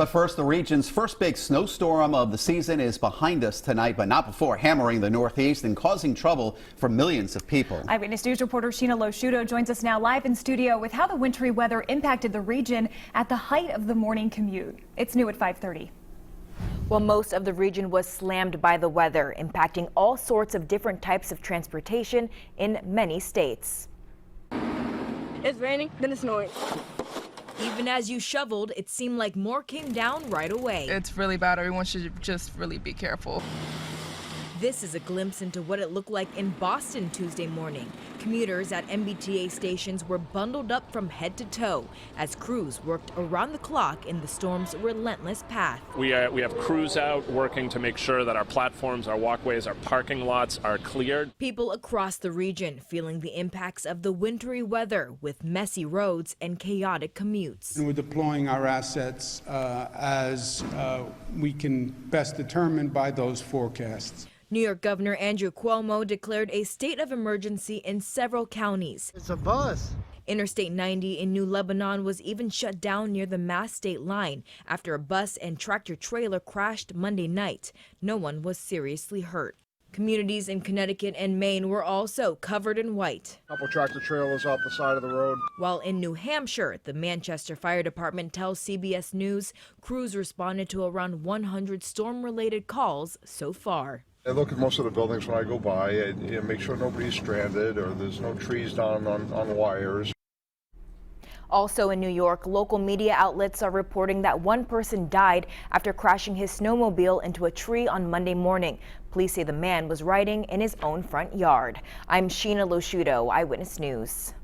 But first, the region's first big snowstorm of the season is behind us tonight, but not before hammering the Northeast and causing trouble for millions of people. Eyewitness News reporter Sheena Loshuto joins us now live in studio with how the wintry weather impacted the region at the height of the morning commute. It's new at 5:30. Well, most of the region was slammed by the weather, impacting all sorts of different types of transportation in many states. It's raining, then it's snowing. Even as you shoveled, it seemed like more came down right away. It's really bad. Everyone should just really be careful. This is a glimpse into what it looked like in Boston Tuesday morning. Commuters at MBTA stations were bundled up from head to toe as crews worked around the clock in the storm's relentless path. We have crews out working to make sure that our platforms, our walkways, our parking lots are cleared. People across the region feeling the impacts of the wintry weather with messy roads and chaotic commutes. And we're deploying our assets as we can best determine by those forecasts. New York Governor Andrew Cuomo declared a state of emergency in several counties. It's a bus. Interstate 90 in New Lebanon was even shut down near the Mass state line after a bus and tractor trailer crashed Monday night. No one was seriously hurt. Communities in Connecticut and Maine were also covered in white. A couple tractor trailers off the side of the road. While in New Hampshire, the Manchester Fire Department tells CBS News crews responded to around 100 storm-related calls so far. I look at most of the buildings when I go by and make sure nobody's stranded or there's no trees down on wires. Also in New York, local media outlets are reporting that one person died after crashing his snowmobile into a tree on Monday morning. Police say the man was riding in his own front yard. I'm Sheena Loshuto, Eyewitness News.